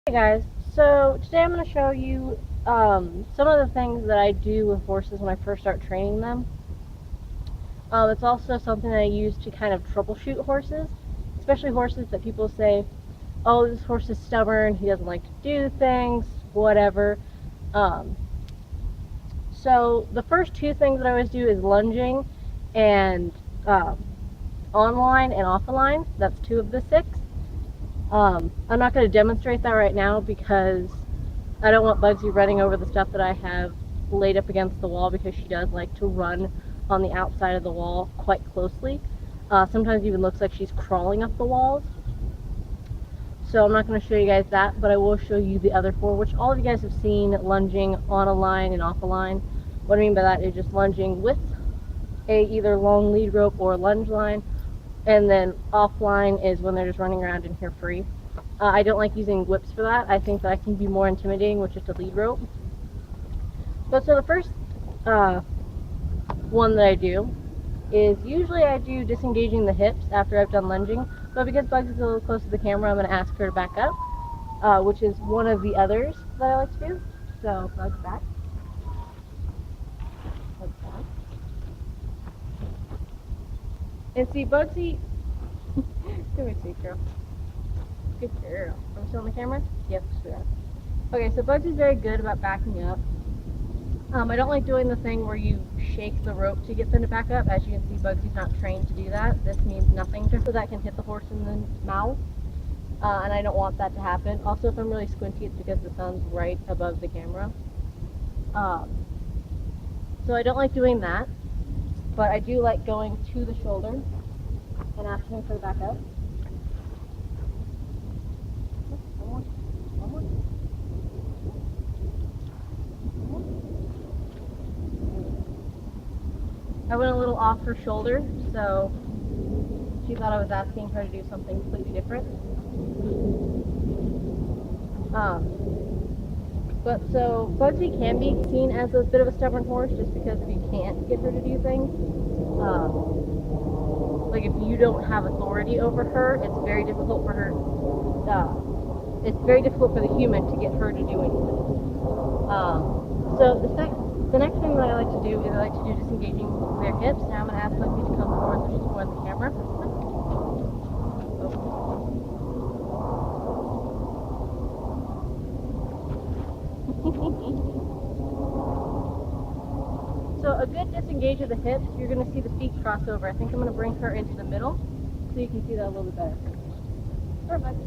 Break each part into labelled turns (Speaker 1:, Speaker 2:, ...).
Speaker 1: Hey guys, so today I'm going to show you some of the things that I do with horses when I first start training them. It's also something that I use to kind of troubleshoot horses, especially horses that people say, oh, this horse is stubborn, he doesn't like to do things, whatever. Um, so the first two things that I always do is lunging and online and offline. That's two of the six. I'm not going to demonstrate that right now because I don't want Bugsy running over the stuff that I have laid up against the wall, because she does like to run on the outside of the wall quite closely. Sometimes even looks like she's crawling up the walls. So I'm not going to show you guys that, but I will show you the other four, which all of you guys have seen lunging on a line and off a line. What I mean by that is just lunging with a either long lead rope or lunge line, and then offline is when they're just running around in here free. I don't like using whips for that. I think that I can be more intimidating with just a lead rope. But so the first one that I do is usually I do disengaging the hips after I've done lunging, but because Bugs is a little close to the camera, I'm going to ask her to back up, which is one of the others that I like to do. So Bugs back. Bugs back. And see, Bugsy, come here, sweet girl. Good girl. Are we still on the camera? Yep, we are. Okay, so Bugsy's very good about backing up. I don't like doing the thing where you shake the rope to get them to back up. As you can see, Bugsy's not trained to do that. This means nothing to her. So that can hit the horse in the mouth, and I don't want that to happen. Also, if I'm really squinty, it's because the sun's right above the camera. So I don't like doing that, but I do like going to the shoulder and asking for the back up. One more. I went a little off her shoulder, so she thought I was asking her to do something completely different. But so Bugsy can be seen as a bit of a stubborn horse, just because if you can't get her to do things, like if you don't have authority over her, it's very difficult for her. It's very difficult for the human to get her to do anything. So the next thing that I like to do is I like to do disengaging their hips. Now I'm going to ask Bugsy to come forward so she's more in the camera. So a good disengage of the hips, you're going to see the feet cross over. I think I'm going to bring her into the middle so you can see that a little bit better. Perfect.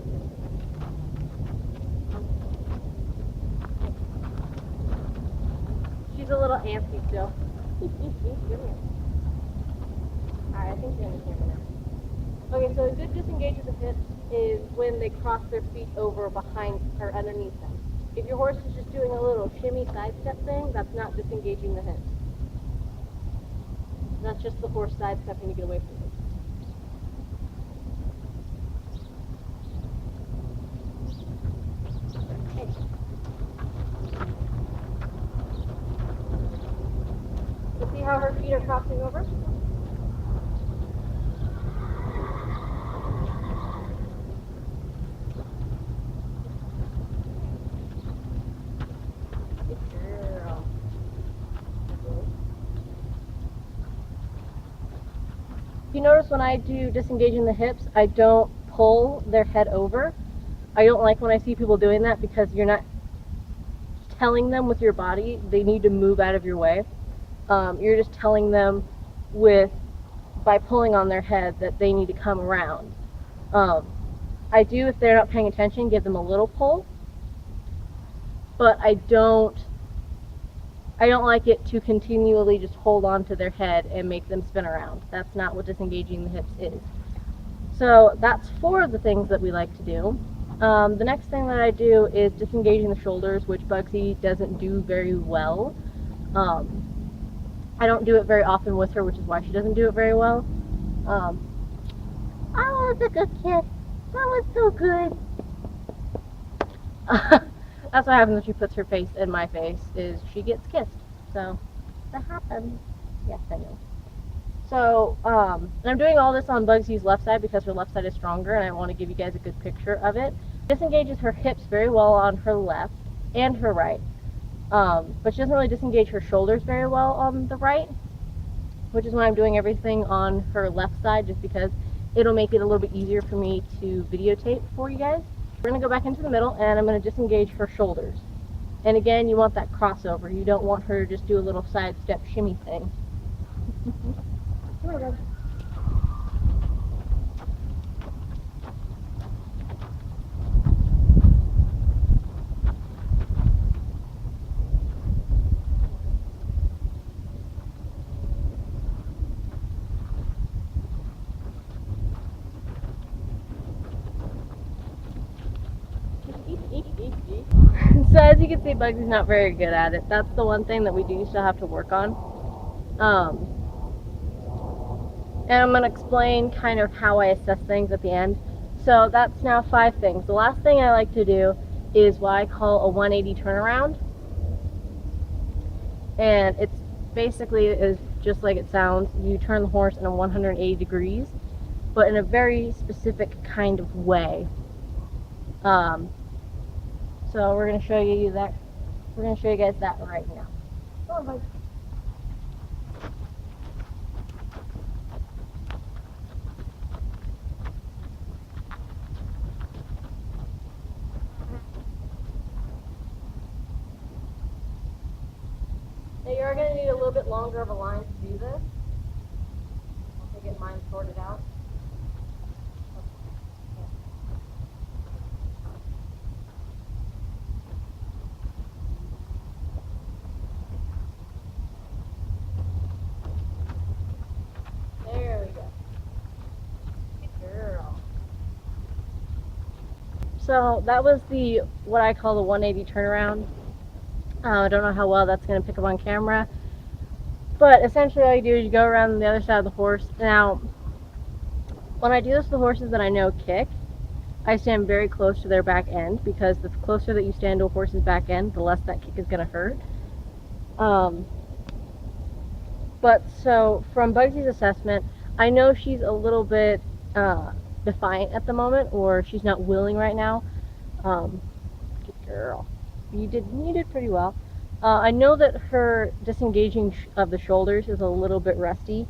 Speaker 1: She's a little antsy still. Alright, I think you're in the camera now. Okay, so a good disengage of the hips is when they cross their feet over behind or underneath them. If your horse is just doing a little shimmy sidestep thing, that's not disengaging the hips. That's just the horse sidestepping to get away from it. Okay. You see how her feet are crossing over? If you notice, when I do disengaging the hips, I don't pull their head over. I don't like when I see people doing that, because you're not telling them with your body they need to move out of your way. You're just telling them by pulling on their head that they need to come around. I do, if they're not paying attention, give them a little pull, but I don't like it to continually just hold on to their head and make them spin around. That's not what disengaging the hips is. So that's four of the things that we like to do. The next thing that I do is disengaging the shoulders, which Bugsy doesn't do very well. I don't do it very often with her, which is why she doesn't do it very well. I was a good kid. That was so good. That's what happens when she puts her face in my face, is she gets kissed. So that happens. Yes, I know. So I'm doing all this on Bugsy's left side because her left side is stronger, and I want to give you guys a good picture of it. Disengages her hips very well on her left and her right, but she doesn't really disengage her shoulders very well on the right, which is why I'm doing everything on her left side, just because it'll make it a little bit easier for me to videotape for you guys. We're going to go back into the middle, and I'm going to disengage her shoulders. And again, you want that crossover. You don't want her to just do a little side step shimmy thing. Come on, guys. So as you can see, Bugsy's not very good at it. That's the one thing that we do still have to work on. And I'm going to explain kind of how I assess things at the end. So that's now 5 things. The last thing I like to do is what I call a 180 turnaround. And it's basically is just like it sounds. You turn the horse in a 180 degrees, but in a very specific kind of way. So we're going to show you that. We're going to show you guys that right now. Come on, Bug. Now you are going to need a little bit longer of a line to do this. Once I get mine sorted out. There we go. Good girl. So that was what I call the 180 turnaround. I don't know how well that's going to pick up on camera, but essentially all you do is you go around the other side of the horse. Now, when I do this with the horses that I know kick, I stand very close to their back end, because the closer that you stand to a horse's back end, the less that kick is going to hurt. But so from Bugsy's assessment, I know she's a little bit defiant at the moment, or she's not willing right now. Good girl. You did pretty well. I know that her disengaging of the shoulders is a little bit rusty.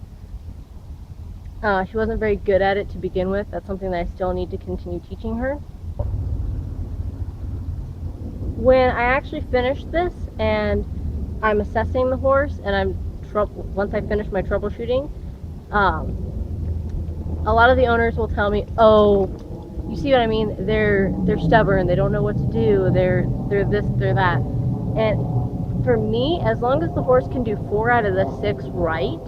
Speaker 1: She wasn't very good at it to begin with. That's something that I still need to continue teaching her. When I actually finish this and I'm assessing the horse, and once I finish my troubleshooting, a lot of the owners will tell me, "Oh, you see what I mean? They're stubborn. They don't know what to do. They're this, they're that." And for me, as long as the horse can do 4 out of the 6 right,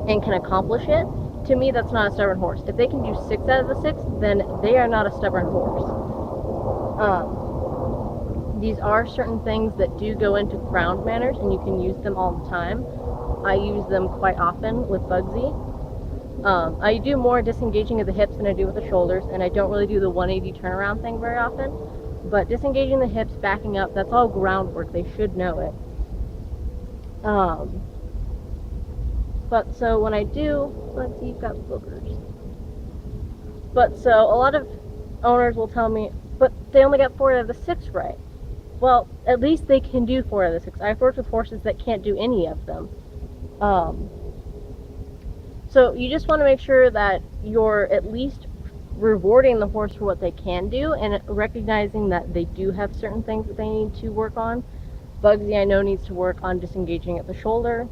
Speaker 1: and can accomplish it, to me that's not a stubborn horse. If they can do 6 out of the 6, then they are not a stubborn horse. These are certain things that do go into ground manners, and you can use them all the time. I use them quite often with Bugsy. I do more disengaging of the hips than I do with the shoulders, and I don't really do the 180 turnaround thing very often. But disengaging the hips, backing up, that's all groundwork. They should know it. But so when I do, let's see, you've got boogers. But so a lot of owners will tell me, but they only got 4 out of the 6 right. Well, at least they can do 4 out of the 6. I've worked with horses that can't do any of them. So you just want to make sure that you're at least rewarding the horse for what they can do, and recognizing that they do have certain things that they need to work on. Bugsy, I know, needs to work on disengaging at the shoulder.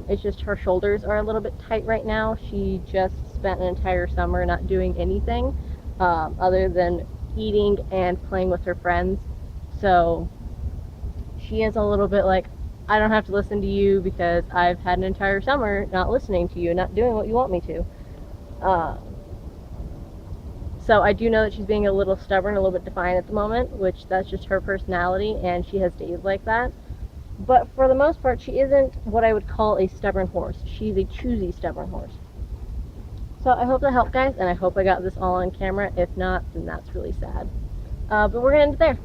Speaker 1: It's just her shoulders are a little bit tight right now. She just spent an entire summer not doing anything other than eating and playing with her friends. So she is a little bit like, I don't have to listen to you because I've had an entire summer not listening to you, not doing what you want me to. So I do know that she's being a little stubborn, a little bit defiant at the moment, which that's just her personality, and she has days like that. But for the most part, she isn't what I would call a stubborn horse. She's a choosy stubborn horse. So I hope that helped, guys, and I hope I got this all on camera. If not, then that's really sad. But we're going to end it there.